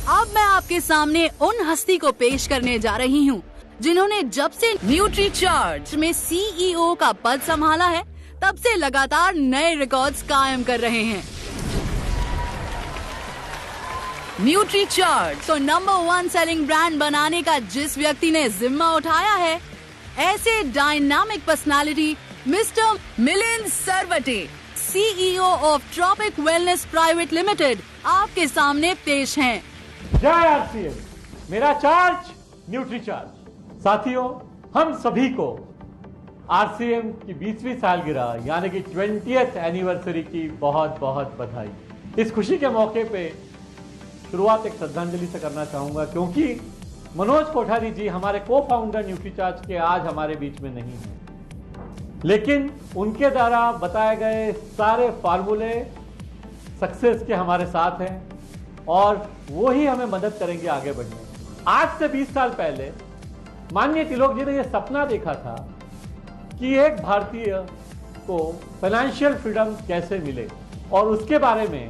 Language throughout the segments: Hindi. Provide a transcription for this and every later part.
अब मैं आपके सामने उन हस्ती को पेश करने जा रही हूँ जिन्होंने जब से न्यूट्रीचार्ज में सीईओ का पद संभाला है तब से लगातार नए रिकॉर्ड्स कायम कर रहे हैं। न्यूट्रीचार्ज तो नंबर 1 सेलिंग ब्रांड बनाने का जिस व्यक्ति ने जिम्मा उठाया है, ऐसे dynamic personality mister Milind Sarwate, CEO of Tropic Wellness Private Limited, आपके सामने पेश हैं। जय आरसीएम, मेरा चार्ज न्यूट्रीचार्ज। साथियों, हम सभी को आरसीएम की 20वीं सालगिरह यानी कि 20th एनिवर्सरी की बहुत बहुत बधाई। इस खुशी के मौके पे शुरुआत एक श्रद्धांजलि से करना चाहूंगा, क्योंकि मनोज कोठारी जी हमारे को फाउंडर न्यूट्रीचार्ज के आज हमारे बीच में नहीं है, लेकिन उनके द्वारा बताए गए सारे फार्मूले सक्सेस के हमारे साथ हैं और वो ही हमें मदद करेंगे आगे बढ़ने। आज से 20 साल पहले माननीय तिलोक जी ने यह सपना देखा था कि एक भारतीय को फाइनेंशियल फ्रीडम कैसे मिले, और उसके बारे में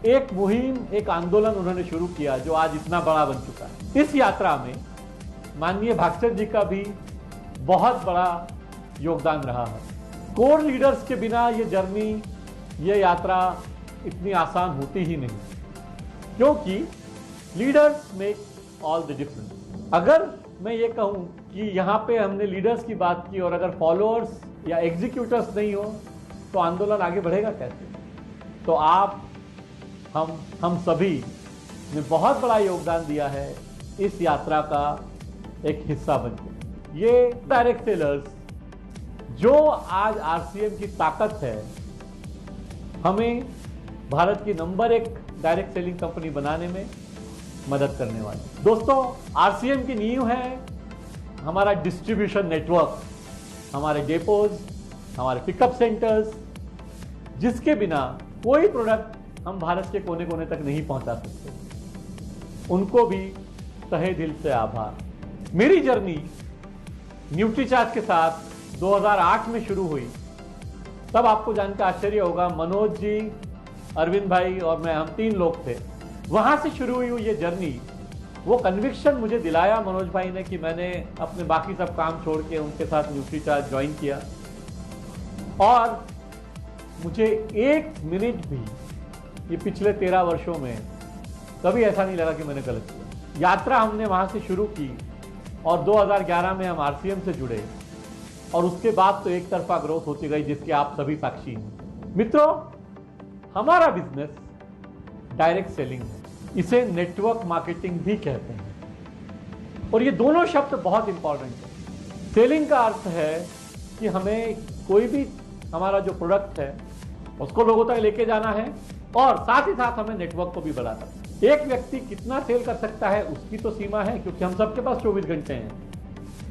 एक मुहिम, एक आंदोलन उन्होंने शुरू किया जो आज इतना बड़ा बन चुका है। इस यात्रा में माननीय भागचंद जी का भी बहुत बड़ा योगदान रहा है। कोर लीडर्स के बिना ये जर्नी, ये यात्रा इतनी आसान होती ही नहीं, क्योंकि leaders make all the difference. अगर मैं ये कहूं कि यहाँ पे हमने लीडर्स की बात की और अगर फॉलोअर्स या एग्जीक्यूटर्स नहीं हो तो आंदोलन आगे बढ़ेगा कैसे? तो आप, हम सभी ने बहुत बड़ा योगदान दिया है इस यात्रा का एक हिस्सा बनकर। ये डायरेक्ट सेलर्स जो आज आरसीएम की ताकत है, हमें भारत की नंबर 1 डायरेक्ट सेलिंग कंपनी बनाने में मदद करने वाली। दोस्तों, आरसीएम की नींव है हमारा डिस्ट्रीब्यूशन नेटवर्क, हमारे डेपोज, हमारे पिकअप सेंटर्स, जिसके बिना कोई प्रोडक्ट हम भारत के कोने कोने तक नहीं पहुंचा सकते। उनको भी तहे दिल से आभार। मेरी जर्नी न्यूट्रीचार्ज के साथ 2008 में शुरू हुई। तब आपको जानकर आश्चर्य होगा, मनोज जी, अरविंद भाई और मैं, हम 3 लोग थे। वहां से शुरू हुई ये जर्नी। वो कन्विक्शन मुझे दिलाया मनोज भाई ने कि मैंने अपने बाकी सब काम छोड़ के उनके साथ न्यूट्रीचार्ज ज्वाइन किया, और मुझे 1 मिनट भी ये पिछले 13 वर्षों में कभी ऐसा नहीं लगा कि मैंने गलत किया। यात्रा हमने वहां से शुरू की और 2011 में हम आरसीएम से जुड़े, और उसके बाद तो एक तरफा ग्रोथ होती गई जिसके आप सभी साक्षी हैं। मित्रों, हमारा बिजनेस डायरेक्ट सेलिंग है, इसे नेटवर्क मार्केटिंग भी कहते हैं, और ये दोनों शब्द बहुत इंपॉर्टेंट है। सेलिंग का अर्थ है कि हमें कोई भी हमारा जो प्रोडक्ट है उसको लोगों तक लेके जाना है, और साथ ही साथ हमें नेटवर्क को भी बढ़ाना है। एक व्यक्ति कितना सेल कर सकता है उसकी तो सीमा है, क्योंकि हम सबके पास 24 घंटे हैं,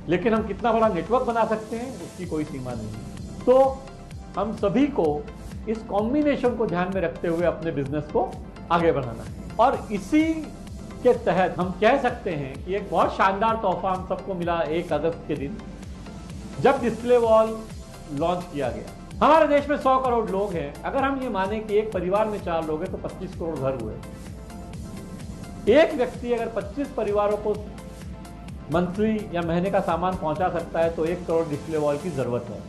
लेकिन हम कितना बड़ा नेटवर्क बना सकते हैं उसकी कोई सीमा नहीं। तो हम सभी को इस कॉम्बिनेशन को ध्यान में रखते हुए अपने बिजनेस को आगे बढ़ाना है, और इसी के तहत हम कह सकते हैं कि एक बहुत शानदार तोहफा हम सबको मिला 1 अगस्त के दिन, जब डिस्प्ले वॉल लॉन्च किया गया। हमारे देश में 100 करोड़ लोग हैं। अगर हम ये माने कि एक परिवार में 4 लोग हैं तो 25 करोड़ घर हुए। एक व्यक्ति अगर 25 परिवारों को मंथली या महीने का सामान पहुंचा सकता है तो 1 करोड़ डिस्प्ले वॉल की जरूरत है।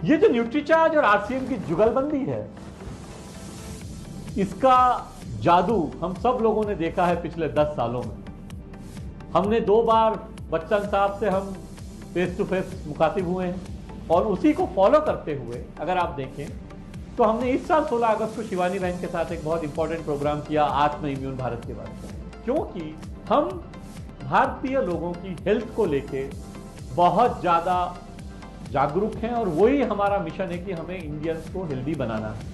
ये जो न्यूट्रीचार्ज और आरसीएम की जुगलबंदी है, इसका जादू हम सब लोगों ने देखा है पिछले 10 सालों में। हमने 2 बार बच्चन साहब से हम फेस टू फेस मुखातिब हुए हैं, और उसी को फॉलो करते हुए अगर आप देखें तो हमने इस साल 16 अगस्त को शिवानी बहन के साथ एक बहुत इंपॉर्टेंट प्रोग्राम किया, आत्म इम्यून भारत के बारे में, क्योंकि हम भारतीय लोगों की हेल्थ को लेके बहुत ज्यादा जागरूक हैं, और वही हमारा मिशन है कि हमें इंडियंस को हेल्दी बनाना है।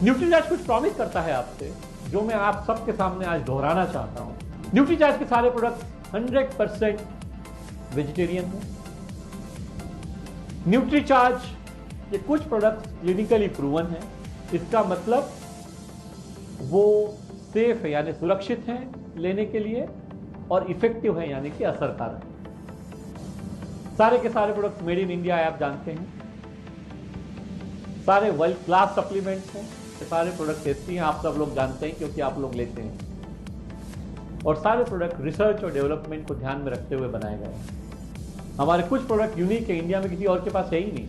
न्यूट्रीचार्ज कुछ प्रॉमिस करता है आपसे, जो मैं आप सबके सामने आज दोहराना चाहता हूं। न्यूट्रीचार्ज के सारे प्रोडक्ट 100% वेजिटेरियन है। न्यूट्रीचार्ज के कुछ प्रोडक्ट्स क्लिनिकली प्रूवन है। इसका मतलब वो सेफ है, यानी सुरक्षित हैं लेने के लिए, और इफेक्टिव है, यानी कि असरकारक। सारे के सारे प्रोडक्ट्स मेड इन इंडिया है, आप जानते हैं। सारे वर्ल्ड क्लास सप्लीमेंट्स हैं। सारे प्रोडक्ट टेस्टी हैं, आप सब लोग जानते हैं क्योंकि आप लोग लेते हैं। और सारे प्रोडक्ट रिसर्च और डेवलपमेंट को ध्यान में रखते हुए बनाए गए हैं। हमारे कुछ प्रोडक्ट यूनिक है, इंडिया में किसी और के पास है ही नहीं।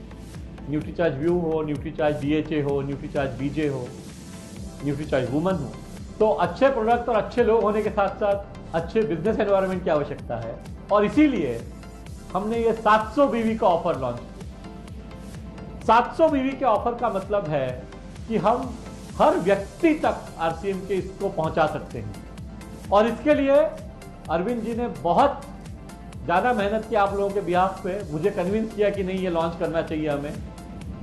न्यूट्रीचार्ज व्यू हो, न्यूट्रीचार्ज DHA हो, न्यूट्रीचार्ज BJ हो, न्यूट्रीचार्ज वुमन हो। तो अच्छे प्रोडक्ट और अच्छे लोग होने के साथ साथ अच्छे बिजनेस एनवायरनमेंट की आवश्यकता है, और इसीलिए हमने ये 700 BV का ऑफर लॉन्च किया। 700 BV के ऑफर का मतलब है कि हम हर व्यक्ति तक RCM के इसको पहुंचा सकते हैं, और इसके लिए अरविंद जी ने बहुत ज़्यादा मेहनत की आप लोगों के बिहाफ पे, मुझे कन्विंस किया कि नहीं ये लॉन्च करना चाहिए हमें।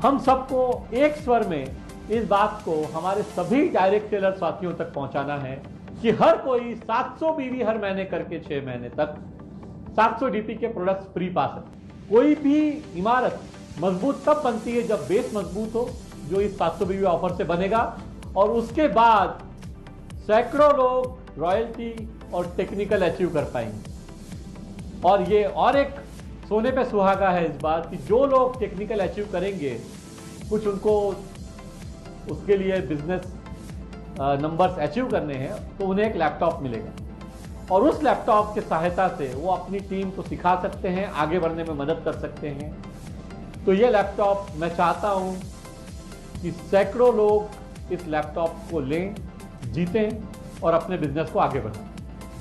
हम सबको एक स्वर में इस बात को हमारे सभी डायरेक्ट सेलर साथियों तक पहुंचाना है कि हर कोई 700 BV हर महीने करके 6 महीने तक 700 DP के प्रोडक्ट्स फ्री पा सकते। कोई भी इमारत मजबूत तब बनती है जब बेस मजबूत हो, जो इस 700 BV ऑफर से बनेगा, और उसके बाद सैकड़ों लोग रॉयल्टी और टेक्निकल अचीव कर पाएंगे। और ये और एक सोने पे सुहागा है इस बात कि जो लोग टेक्निकल अचीव करेंगे, कुछ उनको उसके लिए बिजनेस नंबर्स अचीव करने हैं, तो उन्हें एक लैपटॉप मिलेगा, और उस लैपटॉप की सहायता से वो अपनी टीम को सिखा सकते हैं, आगे बढ़ने में मदद कर सकते हैं। तो ये लैपटॉप मैं चाहता हूं कि सैकड़ों लोग इस लैपटॉप को लें, जीतें और अपने बिजनेस को आगे बढ़ाएं।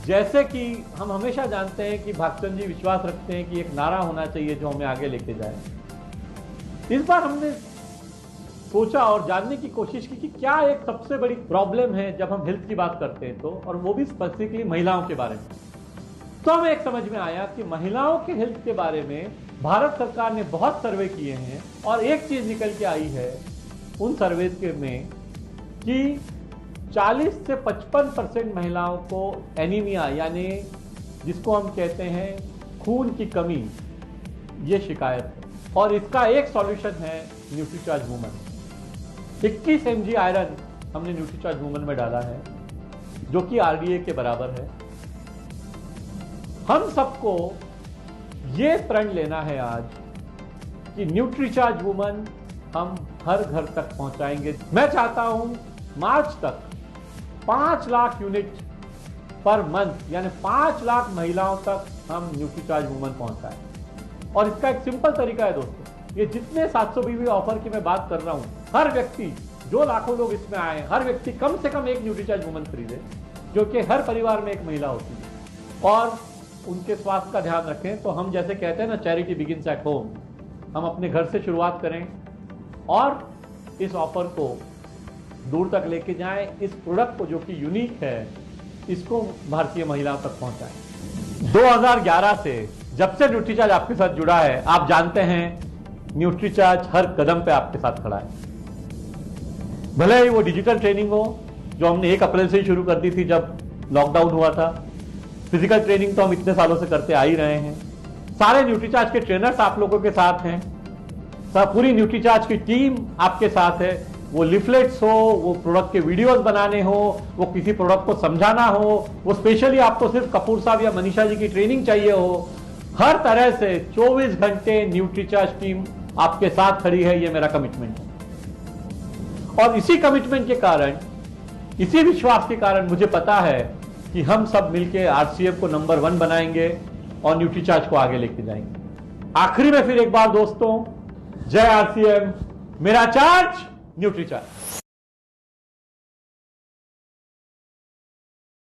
जैसे कि हम हमेशा जानते हैं कि भागचंद जी विश्वास रखते हैं कि एक नारा होना चाहिए जो हमें आगे लेके जाए। इस बार हमने सोचा और जानने की कोशिश की कि क्या एक सबसे बड़ी प्रॉब्लम है जब हम हेल्थ की बात करते हैं, तो और वो भी स्पेसिफिकली महिलाओं के बारे में। तो हमें एक समझ में आया कि महिलाओं के हेल्थ के बारे में भारत सरकार ने बहुत सर्वे किए हैं, और एक चीज निकल के आई है उन सर्वे के में कि 40 से 55% महिलाओं को एनीमिया, यानी जिसको हम कहते हैं खून की कमी, ये शिकायत है, और इसका एक सॉल्यूशन है न्यूट्रीचार्ज वुमन। 21 mg आयरन हमने न्यूट्रीचार्ज वुमन में डाला है, जो कि RDA के बराबर है। हम सबको ये प्रण लेना है आज कि न्यूट्रीचार्ज वुमन हम हर घर तक पहुंचाएंगे। मैं चाहता हूं मार्च तक 5 लाख यूनिट पर मंथ, यानी 5 लाख महिलाओं तक हम न्यूट्रीचार्ज वुमन पहुंचाएं। और इसका एक सिंपल तरीका है दोस्तों, ये जितने 700 BV ऑफर की मैं बात कर रहा हूं, हर व्यक्ति, जो लाखों लोग इसमें आए, हर व्यक्ति कम से कम एक न्यूट्रीचार्ज वुमन खरीदे, जो कि हर परिवार में एक महिला होती है, और उनके स्वास्थ्य का ध्यान रखें। तो हम जैसे कहते हैं ना, चैरिटी बिगिंस एट होम, हम अपने घर से शुरुआत करें और इस ऑफर को दूर तक लेके जाएं। इस प्रोडक्ट को जो कि यूनिक है, इसको भारतीय महिलाओं तक पहुंचाएं। 2011 से जब से न्यूट्रीचार्ज आपके साथ जुड़ा है, आप जानते हैं न्यूट्रीचार्ज हर कदम पे आपके साथ खड़ा है। भले ही वो डिजिटल ट्रेनिंग हो, जो हमने 1 अप्रैल से ही शुरू कर दी थी जब लॉकडाउन हुआ था। फिजिकल ट्रेनिंग तो हम इतने सालों से करते आ ही रहे हैं। सारे न्यूट्रीचार्ज के ट्रेनर्स आप लोगों के साथ हैं, पूरी न्यूट्रीचार्ज की टीम आपके साथ है। वो लिफलेट्स हो, वो प्रोडक्ट के वीडियोस बनाने हो, वो किसी प्रोडक्ट को समझाना हो, वो स्पेशली आपको सिर्फ कपूर साहब या मनीषा जी की ट्रेनिंग चाहिए हो, हर तरह से 24 घंटे न्यूट्रीचार्ज टीम आपके साथ खड़ी है। ये मेरा कमिटमेंट है, और इसी कमिटमेंट के कारण, इसी विश्वास के कारण मुझे पता है कि हम सब मिलकर RCM को नंबर 1 बनाएंगे और न्यूट्रीचार्ज को आगे लेके जाएंगे। आखिरी में फिर एक बार दोस्तों, जय RCM, मेरा चार्ज न्यूट्रीचार्ज।